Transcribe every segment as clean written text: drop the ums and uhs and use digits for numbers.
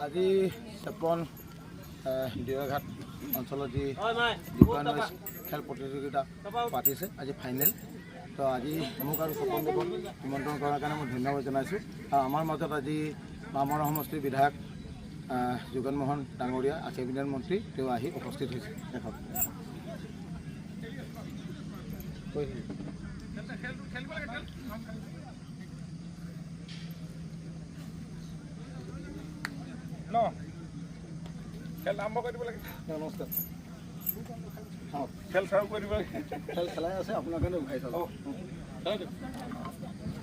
আজি চেপন ডিৰঘাট অঞ্চলত যি দিব্যাংগ খেল প্ৰতিযোগিতা পাতিছে আজি ফাইনেল। তো আজি মোক আৰু স্বপন দেৱক নিমন্ত্ৰণ কৰাৰ কাৰণে মই ধন্যবাদ জনাইছোঁ। আৰু আমাৰ মাজত আজি মামৰা সমষ্টিৰ বিধায়ক যোগেন মোহন ডাঙৰীয়া আৰ্থিক বিজ্ঞান মন্ত্ৰী তেওঁ আহি উপস্থিত হৈছে। দেখক খেল আৰম্ভ কৰিব লাগে। নমস্কাৰ। খেল চাও কৰিব লাগে। খেল খেলাই আছে আপোনাৰ কাৰণে উঠাই চাব।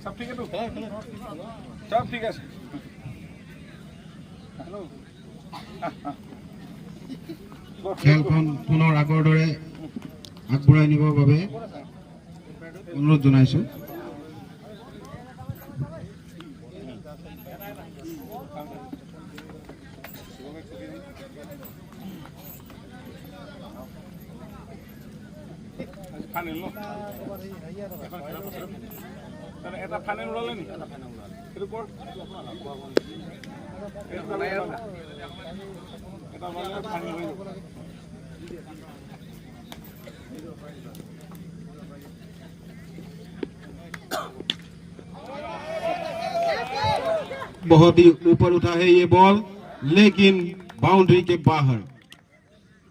সব ঠিক আছে, সব ঠিক আছে। খেলখন পুনৰ আগৰ দৰে আগবঢ়াই নিবৰ বাবে অনুৰোধ জনাইছোঁ। ফাইনেল এটা ফাইনেল ওলালে নি? এইটো কৰ এটা ফাইনেল হৈ যাব। बहुत ही ऊपर उठा है ये बॉल, लेकिन बाउंड्री के बाहर।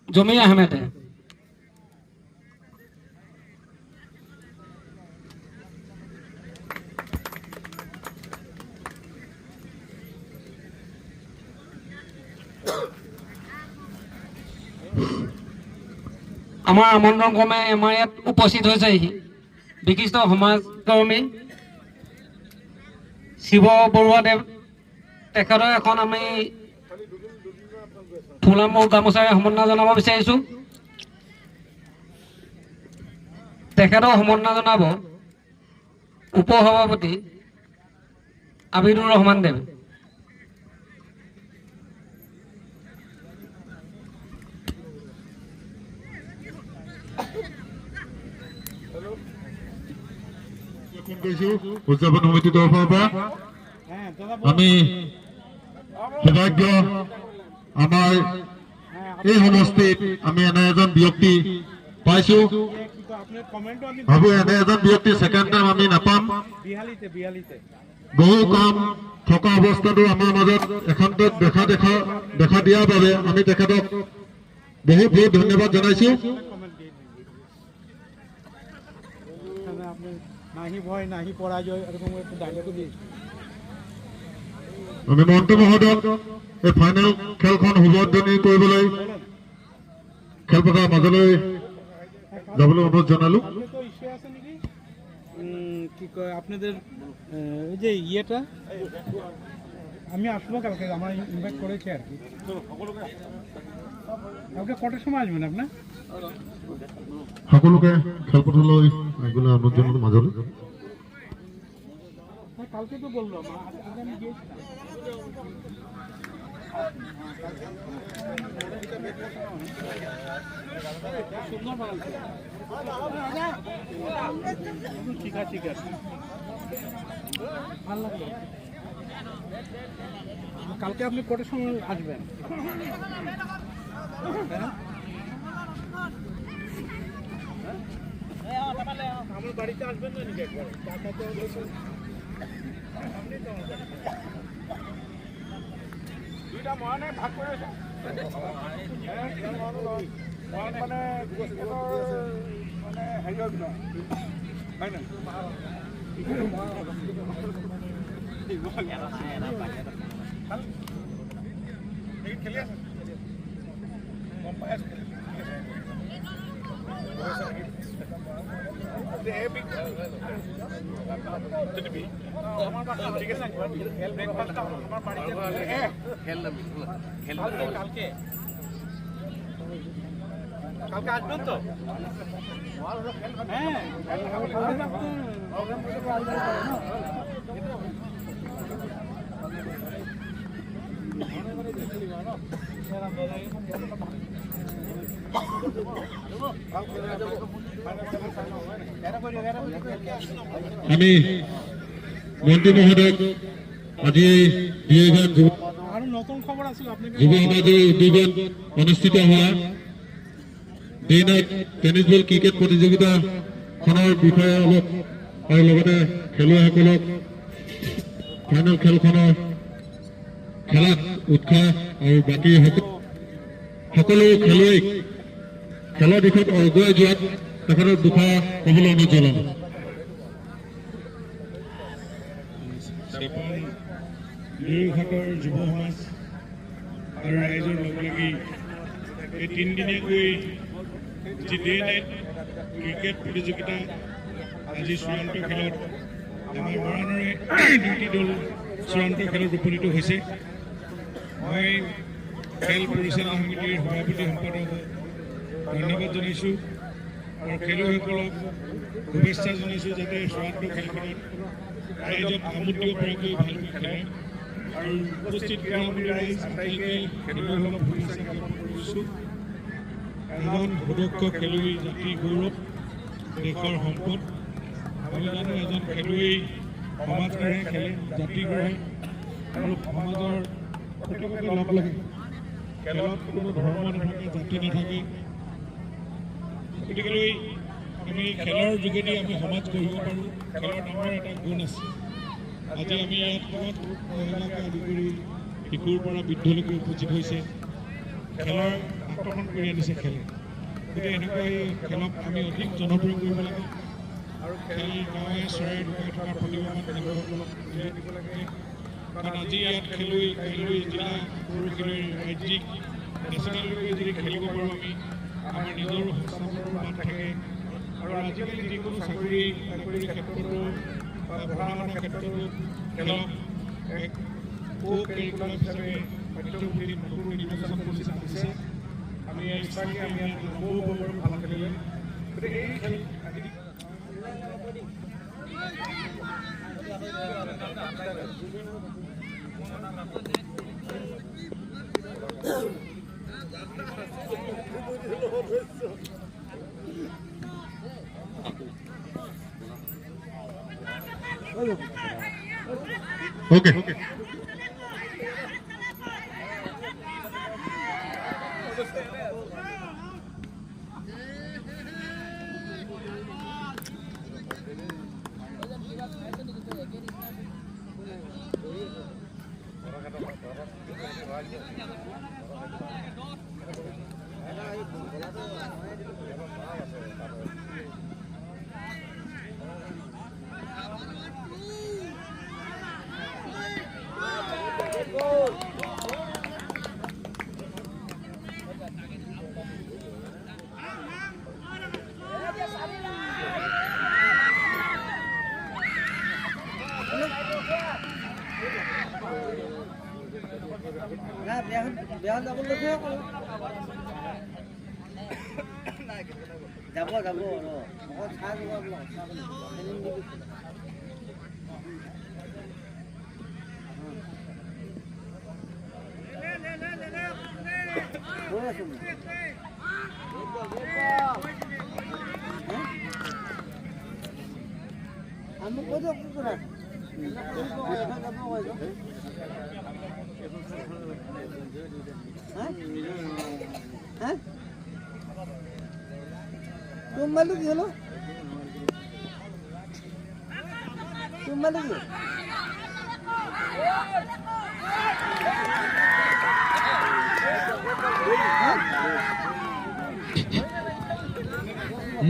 जमी अहमद है। আমাৰ আমন্ত্ৰণ ক্ৰমে আমাৰ ইয়াত উপস্থিত হৈছেহি বিশিষ্ট সমাজকৰ্মী শিৱ বৰুৱাদেৱ। তেখেতৰ এখন আমি ফুলামূল গামোচাৰে সম্বৰ্ধনা জনাব বিচাৰিছোঁ। তেখেতৰ সম্বৰ্ধনা জনাব উপসভাপতি আবিদুৰ ৰহমান দেৱ। উদযাপন সমিতিৰ তৰফৰ পৰা আমি সৌভাগ্য আমাৰ এই সমষ্টিত আমি এনে এজন ব্যক্তি পাইছো। ভাবো এনে এজন ব্যক্তি ছেকেণ্ড টাইম আমি নাপাম। বহু কাম থকা অৱস্থাতো আমাৰ মাজত একান্তত দেখা দিয়াৰ বাবে আমি তেখেতক বহুত বহুত ধন্যবাদ জনাইছো। নাহি ভয় নাহি পৰাজয় এৰকম একটু ডায়লগও দিয়েছি। আমি মন্ত্ৰী মহোদয়ক এই ফাইনেল খেলখন শুভোদ্বোধনী কৰিবলৈ খেলপথাৰৰ মাজলৈ যাবলৈ অনুৰোধ জনালো। কি কয় আপনাদের এই যে ইয়েটা আমি আসবো কালকে, আমার ইনভাইট করেছে আর কি। কালকে কটার সময় আসবেন আপনার? সকলোকে খেলপথাৰলৈ আহিবলৈ অনুৰোধ জনালো মাজলৈ। কালকে তো বললাম আমি গিয়েছিলাম। ঠিক আছে ঠিক আছে, ভালো লাগলো। কালকে আপনি কটার সময় আসবেন? আমার বাড়িতে আসবেন না নাকি একবার? দুইটা মহানে ভাগ করে মানে মানে হেৰি হয় নাই খেলি আছে গম পাই আছো। কালকে আসবেন তো? হ্যাঁ আমি মন্ত্ৰী মহোদয়ক আজি আৰু যুৱ সমাজৰ উদ্যোগত অনুষ্ঠিত হোৱা day night tennis ball cricket প্ৰতিযোগিতাখনৰ বিষয়ে অলপ আৰু লগতে খেলুৱৈসকলক ফাইনেল খেলখনৰ খেলাত উৎসাহ আৰু বাকী সকলো খেলুৱৈক খেলৰ দিশত আগুৱাই যোৱাত তেখেতক দুখা ক'বলৈ অনুৰোধ জনালোঁ। দুয়োঘাটৰ যুৱ সমাজ আৰু ৰাইজৰ লগ লাগি এই তিনিদিনীয়াকৈ যি ডে নাইট ক্ৰিকেট প্ৰতিযোগিতা আজি চূড়ান্ত খেলত আমাৰ মৰাণৰে দুটি দল চূড়ান্ত খেলত উপনীত হৈছে। মই খেল পৰিচালনা সমিতিৰ সভাপতি সম্পাদকক ধন্যবাদ জনাইছোঁ আৰু খেলুৱৈসকলক শুভেচ্ছা জনাইছোঁ যাতে চূড়ান্ত খেলখনত ৰাইজক আমোদ দিব পৰাকৈ ভালকৈ খেলে আৰু উপস্থিত ৰাইজ আটাইকে খেলুৱৈসকলক শুভেচ্ছা জ্ঞাপন কৰিছোঁ। এজন সুদক্ষ খেলুৱৈ জাতিৰ গৌৰৱ, দেশৰ সম্পদ। আমি জানো এজন খেলুৱৈ সমাজ গঢ়ে, খেলে জাতি গঢ়ে আৰু সমাজৰ প্ৰতিভাকে লগ লাগে। খেলত কোনো ধৰ্ম নাথাকে, জাতি নাথাকে। গতিকে আমি খেলৰ যোগেদি আমি সমাজ গঢ়িব পাৰোঁ। খেলৰ নামৰ এটা গুণ আছে। আজি আমি ইয়াত ক'ৰবাত মহিলাকে আদি কৰি শিশুৰ পৰা বৃদ্ধলৈকে উপস্থিত হৈছে। খেলৰ আকৰ্ষণ কৰি আনিছে খেলে। গতিকে এনেকুৱা এই খেলক আমি অধিক জনপ্ৰিয় কৰিব লাগে আৰু খেল গাঁৱে চৰাই ঢুকাই থকা প্ৰতিভাৱান খেলুৱৈসকলক উলিয়াই দিব লাগে। কাৰণ আজি ইয়াত খেলুৱৈ জিলা সৰু খেলুৱৈ ৰাজ্যিক নেশ্যনেললৈকে যদি খেলিব পাৰোঁ আমি, আমাৰ নিজৰ সংস্থাপনৰ মান থাকে। আৰু আজিকালি যিকোনো চাকৰি ক্ষেত্ৰতো বা পঢ়া শুনাৰ ক্ষেত্ৰতো খেলক এক কাৰিকুলাম হিচাপে পাঠ্যপুথিত নতুনকৈ নিৰ্বাচন পলিচি আনিছে। আমি ইচ্ছাকে আমি নবৌ পাৰোঁ ভাল খেলিলে। গতিকে এই খেল Okay.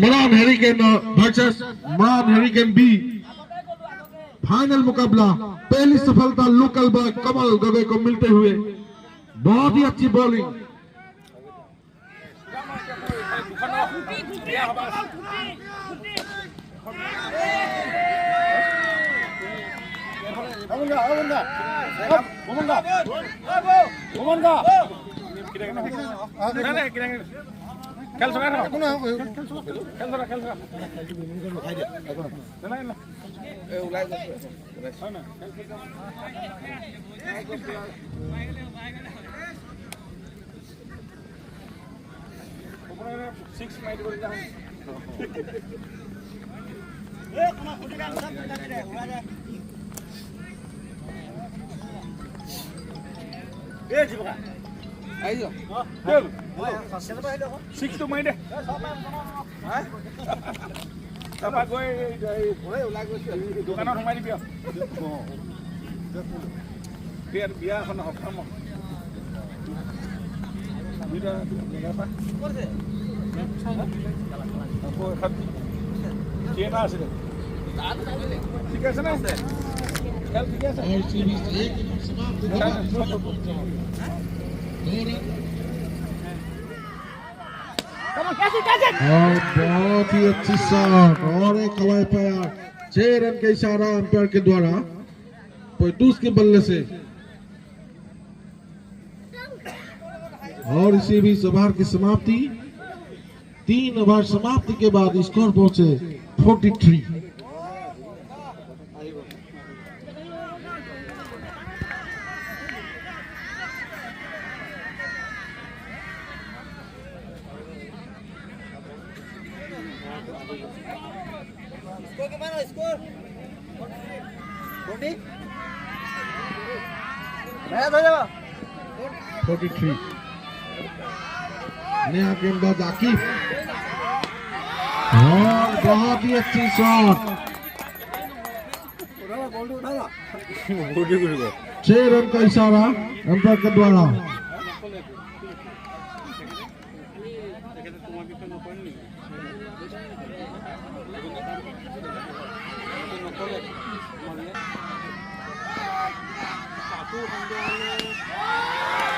Moran hurricane versus Moran hurricane B final मुकाबला। पहली सफलता लोकल बॉय कमल गवे को मिलते हुए बहुत ही अच्छी बॉलिंग। খেল চলাই থাকক। ছিক্সটো মাৰি দে তাৰপৰা গৈ দোকানত সোমাই দিবি আৰু বিয়া এখন সকাম এটা আছিলে ঠিক আছে নে খেল ঠিক আছে और सीरीज एक समाप्त और बहुत ही अच्छी शॉट और एक हवाई पाया 6 रन का इशारा अंपायर के द्वारा पैतूस के बल्ले से और इसी भी ओवर की समाप्ति 3 ओवर समाप्ति के बाद स्कोर पहुंचे 43। स्कोर 43 नया गेंदबाज आकिब और बहुत ही अच्छी शॉट 6 रन का इशारा अंपायर के द्वारा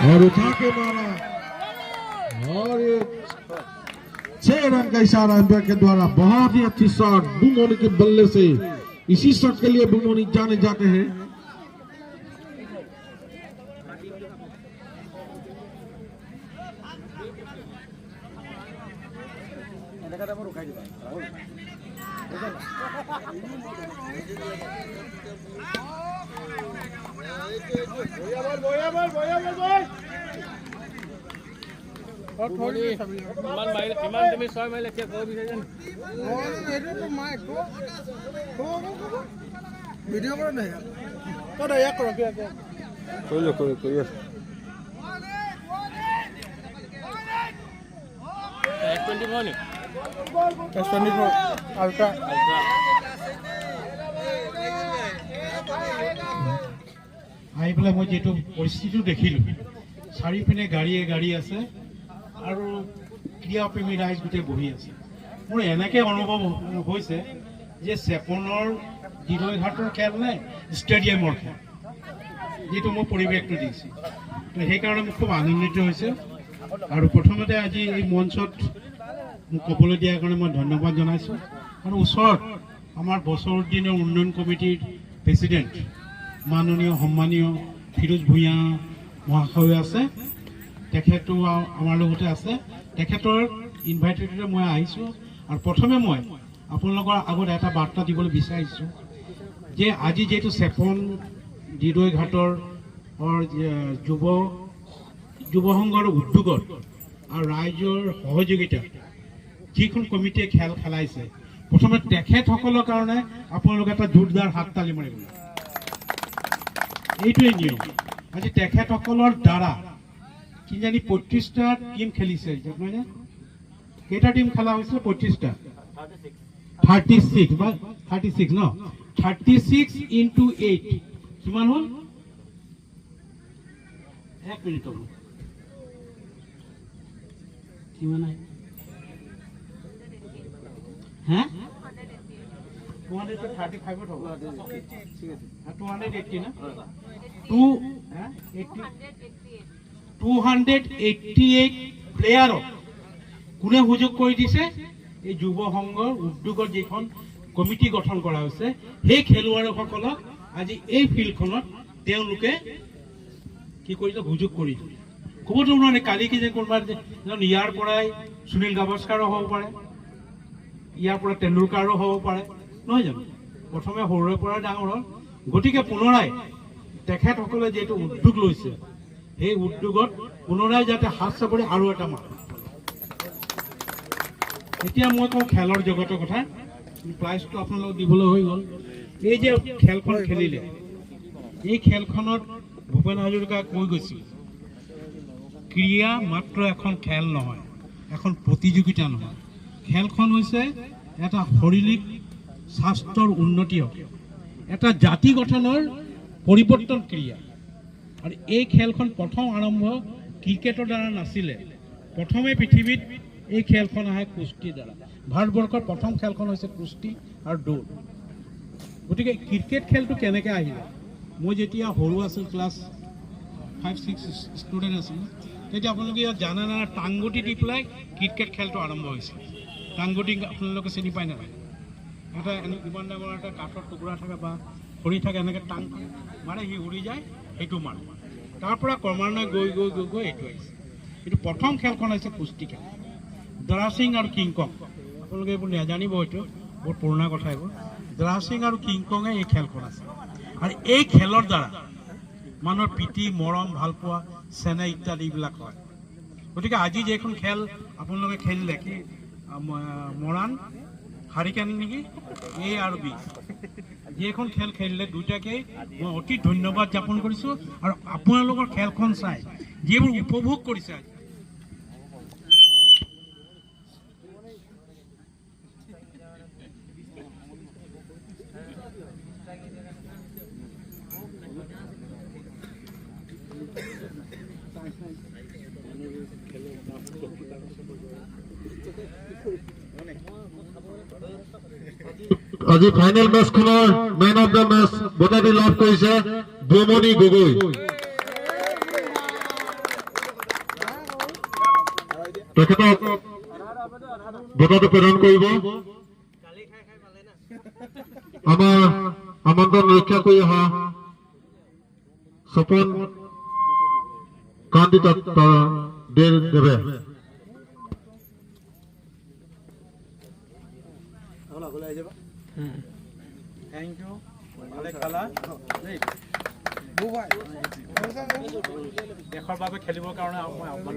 और उठा के मारा और 6 रन का इशारा अंपायर के द्वारा बहुत ही अच्छी शॉट बुमोनी के बल्ले से इसी शॉट के लिए बुमोनी जाने जाते हैं। ইমান তুমি 6 মাইল এতিয়া ক'ব বিচাৰিছা ভিডিঅ' কৰা নাই ইয়াক কৰক কৰি আছো 24 নি আল্ট্ৰা আহি পেলাই মই যেটো পৰিস্থিতি দেখিলোঁ চাৰিওপিনে গাড়ী আছে আৰু ক্ৰীড়াপ্ৰেমী ৰাইজ গোটেই বহি আছে মোৰ এনেকৈ অনুভৱ হৈছে যে চেপনৰ দিৰৈঘাটৰ খেল নে ষ্টেডিয়ামৰ খেল যেটো মই পৰিৱেশটো দিছোঁ তো সেইকাৰণে মোক খুব আনন্দিত হৈছে আৰু প্ৰথমতে আজি এই মঞ্চত মোক ক'বলৈ দিয়াৰ কাৰণে মই ধন্যবাদ জনাইছোঁ আৰু ওচৰত আমাৰ বছৰ দিনৰ উন্নয়ন কমিটিৰ প্ৰেচিডেণ্ট মাননীয় সন্মানীয় ফিৰোজ ভূঞা মহাশয় আছে তেখেতো আমাৰ লগতে আছে তেখেতৰ ইনভাইটেডে মই আহিছোঁ আৰু প্ৰথমে মই আপোনালোকৰ আগত এটা বাৰ্তা দিবলৈ বিচাৰিছোঁ যে আজি যেহেতু চেপন দিৰৈঘাটৰ যুৱ সংঘৰ উদ্যোগত আৰু ৰাইজৰ সহযোগিতা যিখন কমিটিয়ে খেল খেলাইছে প্ৰথমে তেখেতসকলৰ কাৰণে আপোনালোকে এটা জোৰদাৰ হাত তালি মাৰিব এইটোৱে নিয়ম আজি তেখেতসকলৰ দ্বাৰা কিজানি 35টা টিম খেলিছে জানেনে কেইটা টিম খেলা হৈছে 35টা 36 বা 36 ন 36 into 8 কিমান হ'ল 1 মিনিট হ'ব কিমান আহে হা 235 ত হ'ব ঠিক আছে 280 না 288 প্লেয়াৰক কোনে সুযোগ কৰি দিছে এই যুৱ সংঘৰ উদ্যোগৰ যিখন কমিটি গঠন কৰা হৈছে সেই খেলুৱৈসকলক আজি এই ফিল্ডখনত তেওঁলোকে কি কৰিছে সুযোগ কৰি দিছে ক'বতো নোৱাৰে কালি কি যে কোনোবা ইয়াৰ পৰাই সুনীল গাভাস্কাৰো হ'ব পাৰে ইয়াৰ পৰা তেণ্ডুলকাৰো হ'ব পাৰে নহয় জানো প্ৰথমে সৰুৰে পৰা ডাঙৰ হ'ল গতিকে পুনৰাই তেখেতসকলে যেটো উদ্যোগ লৈছে এই উদ্যোগত পুনৰাই যাতে হাত চাপৰি আৰু এটা মাত এতিয়া মই কওঁ খেলৰ জগতৰ কথা প্ৰাইজটো আপোনালোকক দিবলৈ হৈ গ'ল এই যে খেলখন খেলিলে এই খেলখনত ভূপেন হাজৰিকা কৈ গৈছিল ক্ৰীড়া মাত্ৰ এখন খেল নহয়, এখন প্ৰতিযোগিতা নহয়। খেলখন হৈছে এটা শাৰীৰিক স্বাস্থ্যৰ উন্নতি হ'ব, এটা জাতি গঠনৰ পৰিৱৰ্তন ক্ৰিয়া। আৰু এই খেলখন প্ৰথম আৰম্ভ ক্ৰিকেটৰ দ্বাৰা নাছিলে, প্ৰথমে পৃথিৱীত এই খেলখন আহে কুস্তিৰ দ্বাৰা। ভাৰতবৰ্ষৰ প্ৰথম খেলখন হৈছে কুস্তি আৰু দৌৰ। গতিকে ক্ৰিকেট খেলটো কেনেকৈ আহিলে, মই যেতিয়া সৰু আছিলোঁ, ক্লাছ 5-6 ষ্টুডেণ্ট আছিলোঁ, তেতিয়া আপোনালোকে ইয়াত জানে নাজানে টাংগুটি দি পেলাই ক্ৰিকেট খেলটো আৰম্ভ হৈছিল। টাংগুটি আপোনালোকে চিনি পায় নাপায়? এটা ইমান ডাঙৰ এটা কাঠৰ টুকুৰা থাকে বা খৰি থাকে, এনেকৈ টাং মাৰে, সি উৰি যায়, সেইটো মাৰে। তাৰ পৰা ক্ৰমান্বয়ে গৈ গৈ গৈ গৈ এইটো আহিছে। কিন্তু প্ৰথম খেলখন হৈছে কুস্তি খেল, দাৰা সিং আৰু কিংকং। আপোনালোকে এইবোৰ নাজানিব, হয়তো বহুত পুৰণা কথা এইবোৰ। দাৰা সিং আৰু কিংকঙে এই খেলখন আছে। আৰু এই খেলৰ দ্বাৰা মানুহৰ প্ৰীতি, মৰম, ভালপোৱা, চেনেহ ইত্যাদি এইবিলাক হয়। গতিকে আজি যিখন খেল আপোনালোকে খেলিলে, কি মৰাণ হাৰিকেন নেকি, A আৰু B, যিখন খেল খেলিলে দুইটাকেই মই অতি ধন্যবাদ জ্ঞাপন কৰিছোঁ। আৰু আপোনালোকৰ খেলখন চাই যিবোৰ উপভোগ কৰিছে, আজি ফাইনেল মেচখনৰ মেন অফ দ্য মেচ বঁটাটো লাভ কৰিছে বুমণি গগৈ। তেখেতক বঁটাটো প্ৰদান কৰিব। আমাৰ আমন্ত্ৰণ ৰক্ষা কৰি অহা স্বপন কান্তি দেৱে। থেংক ইউ, ভালে খেলা দেই। দেশৰ বাবে খেলিবৰ কাৰণে মই আহ্বান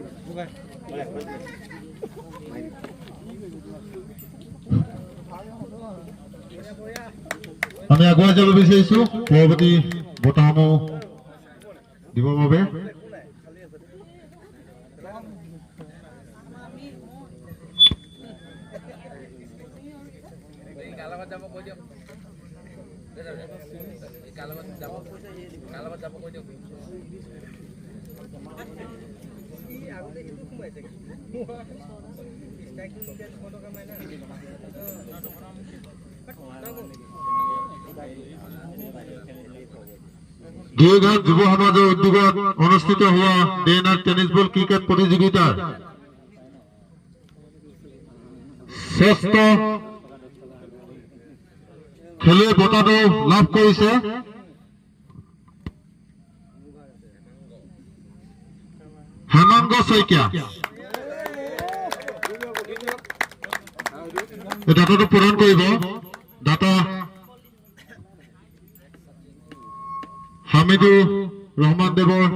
আমি আগুৱাই যাব বিচাৰিছো পৰৱৰ্তী বঁটাসমূহ দিবৰ বাবে। গিৰিঘাট যুৱ সমাজৰ উদ্যোগত অনুষ্ঠিত হোৱা ডে-নাইট টেনিছ বল ক্ৰিকেট প্ৰতিযোগিতাৰ শ্ৰেষ্ঠ খেলুৱৈ বঁটাটো লাভ কৰিছে হেমাংগ শইকীয়া। এই দাতাটো প্ৰদান কৰিব দাতা হামিদুৰ ৰহমান দেৱৰ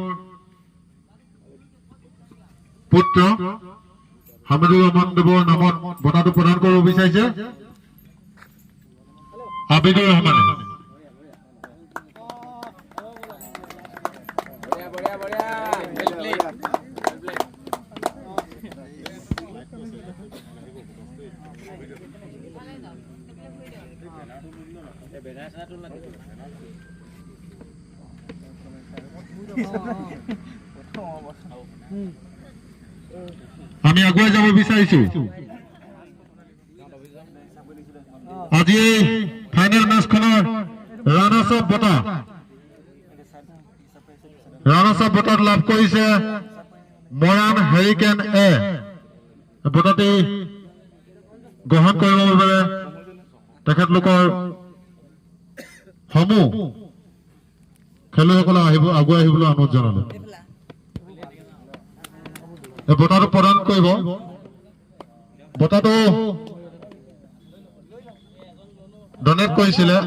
পুত্ৰ হামিদুৰ ৰহমান দেৱৰ নামত বঁটাটো প্ৰদান কৰিব বিচাৰিছে আবিদুৰ ৰহমানে। আমি আগুৱাই যাব বিচাৰিছো। আজি ফাইনেল মেচখনৰ ৰানাৰ্ছ অফ বঁটা লাভ কৰিছে মৰাণ হেৰিকেন এ। বঁটাটি গ্ৰহণ কৰিবৰ বাবে তেখেতলোকৰ সমূহ খেলুৱৈসকলে আগুৱাই আহিবলৈ অনুৰোধ জনালো। এই বঁটাটো প্ৰদান কৰিব। বঁটাটো ডনেট কৰিছিলে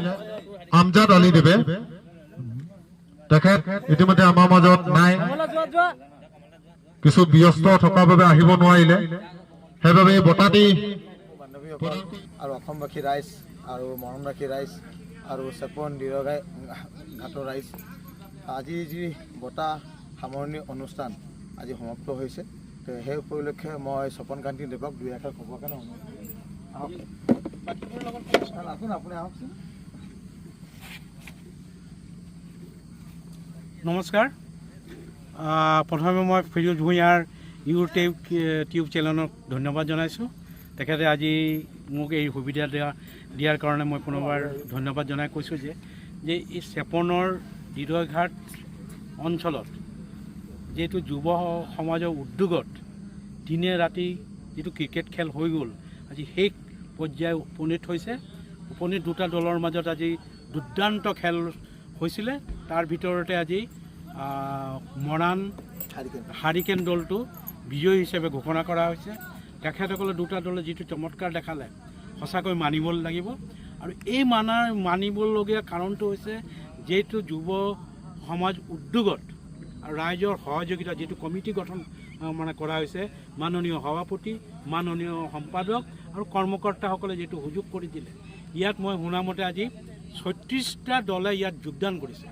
আমজাদ আলী দেৱে। তেখেত ইতিমধ্যে আমাৰ মাজত নাই, কিছু ব্যস্ত থকাৰ বাবে আহিব নোৱাৰিলে। সেইবাবে এই বঁটাটি আৰু অসমবাসী ৰাইজ আৰু মৰমবাসী ৰাইজ আৰু চেপন ঘাটৰ ৰাইজ, আজি যি বঁটা সামৰণি অনুষ্ঠান আজি সমাপ্ত হৈছে। তো সেই উপলক্ষে মই স্বপন কান্তি দেৱক দুই এষাৰ ক'বৰ কাৰণে আহক আপুনি আহকচোন। নমস্কাৰ। প্ৰথমে মই ফিৰোজ ভূঞাৰ ইউটিউব চেনেলক ধন্যবাদ জনাইছোঁ। তেখেতে আজি মোক এই সুবিধা দিয়াৰ কাৰণে মই পুনৰবাৰ ধন্যবাদ জনাই কৈছোঁ যে এই চেপনৰ হৃদয়ঘাট অঞ্চলত যিহেতু যুৱ সমাজৰ উদ্যোগত দিনে ৰাতি যিটো ক্ৰিকেট খেল হৈ গ'ল, আজি শেষ পৰ্যায় উপনীত হৈছে। উপনীত দুটা দলৰ মাজত আজি দুৰ্দান্ত খেল হৈছিলে। তাৰ ভিতৰতে আজি মৰাণ হাৰিকেন দলটো বিজয়ী হিচাপে ঘোষণা কৰা হৈছে। তেখেতসকলে দুটা দলে যিটো চমৎকাৰ দেখালে সঁচাকৈ মানিব লাগিব। আৰু এই মানিবলগীয়া কাৰণটো হৈছে যিহেতু যুৱ সমাজ উদ্যোগত আৰু ৰাইজৰ সহযোগিতা যিটো কমিটি গঠন কৰা হৈছে, মাননীয় সভাপতি, মাননীয় সম্পাদক আৰু কৰ্মকৰ্তাসকলে যিটো সুযোগ কৰি দিলে, ইয়াত মই শুনামতে আজি 36টা দলে ইয়াত যোগদান কৰিছে।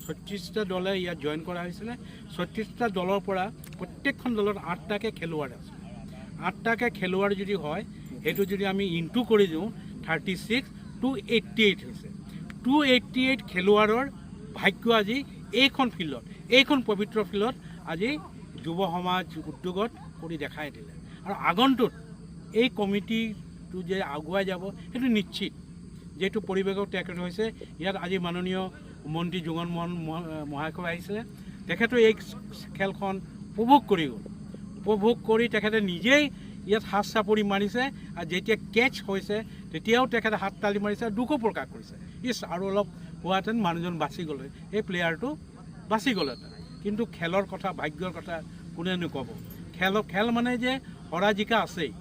36টা দলে ইয়াত জইন কৰা হৈছিলে। 36টা দলৰ পৰা প্ৰত্যেকখন দলত 8টাকৈ খেলুৱৈ আছে। 8টাকৈ খেলুৱৈ যদি হয়, সেইটো যদি আমি ইনটু কৰি দিওঁ 36 288 হৈছে। 288 খেলুৱৈৰ ভাগ্য আজি এইখন ফিল্ডত, এইখন পবিত্ৰ ফিল্ডত আজি যুৱ সমাজ উদ্যোগত কৰি দেখাই দিলে। আৰু আগন্তুক এই কমিটিটো যে আগুৱাই যাব সেইটো নিশ্চিত। যিহেতু পৰিৱেশক তেখেত হৈছে, ইয়াত আজি মাননীয় মন্ত্ৰী যোগন মোহন মহাশয় আহিছিলে। তেখেতে এই খেলখন উপভোগ কৰি গ'ল। উপভোগ কৰি তেখেতে নিজেই ইয়াত হাত চাপৰি মাৰিছে। আৰু যেতিয়া কেটচ হৈছে তেতিয়াও তেখেতে হাত তালি মাৰিছে, দুখো প্ৰকাশ কৰিছে। আৰু অলপ হোৱাহেঁতেন মানুহজন বাচি গ'লে, এই প্লেয়াৰটো বাচি গ'লহেঁতেন। কিন্তু খেলৰ কথা, ভাগ্যৰ কথা কোনেনো ক'ব। খেল মানে যে হৰা জিকা আছেই।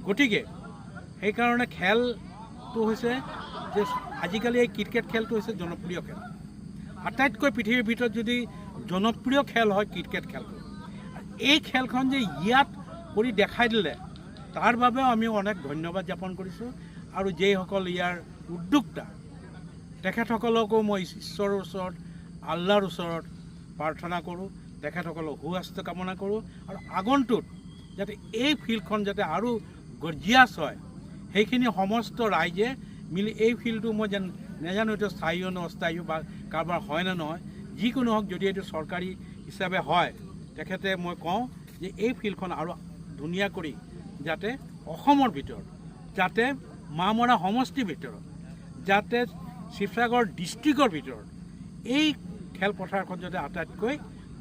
গতিকে সেইকাৰণে খেলটো হৈছে যে আজিকালি এই ক্ৰিকেট খেলটো হৈছে জনপ্ৰিয় খেল। আটাইতকৈ পৃথিৱীৰ ভিতৰত যদি জনপ্ৰিয় খেল হয় ক্ৰিকেট খেলটো। এই খেলখন যে ইয়াত কৰি দেখাই দিলে, তাৰ বাবেও আমি অনেক ধন্যবাদ জ্ঞাপন কৰিছোঁ। আৰু যিসকল ইয়াৰ উদ্যোক্তা, তেখেতসকলকো মই ঈশ্বৰৰ ওচৰত, আল্লাহৰ ওচৰত প্ৰাৰ্থনা কৰোঁ, তেখেতসকলক সুস্বাস্থ্য কামনা কৰোঁ। আৰু আগন্তুক যাতে এই ফিল্ডখন যাতে আৰু গৰ্জিয়াছ হয়, সেইখিনি সমস্ত ৰাইজে মিলি এই ফিল্ডটো মই যেন নাজানো এইটো স্থায়ী নে অস্থায়ী বা কাৰোবাৰ হয় নে নহয়, যিকোনো হওক, যদি এইটো চৰকাৰী হিচাপে হয়, তেখেতে মই কওঁ যে এই ফিল্ডখন আৰু ধুনীয়া কৰি যাতে অসমৰ ভিতৰত, যাতে মামৰা সমষ্টিৰ ভিতৰত, যাতে শিৱসাগৰ ডিষ্ট্ৰিক্টৰ ভিতৰত এই খেলপথাৰখন যাতে আটাইতকৈ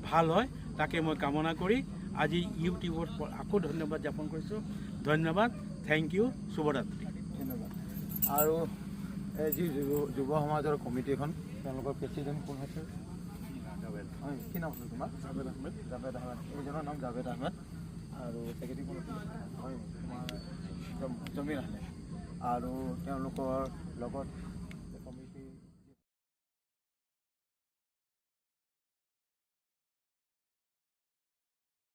ভাল হয়, তাকে মই কামনা কৰি আজি ইউটিউবত আকৌ ধন্যবাদ জ্ঞাপন কৰিছোঁ। ধন্যবাদ, থেংক ইউ, শুভৰাত্ৰি। ধন্যবাদ। আৰু এই যি যুৱ সমাজৰ কমিটিখন, তেওঁলোকৰ প্ৰেচিডেণ্ট কোন হৈছে? হয়, কি নাম আছিল তোমাৰ? জাভেদ আহমেদ। জাভেদ আহমেদ, এইজনৰ নাম জাভেদ আহমেদ। আৰু ছেক্ৰেটাৰী কোন আছিল? হয়, তোমাৰ জমিৰ আহমেদ। আৰু তেওঁলোকৰ লগত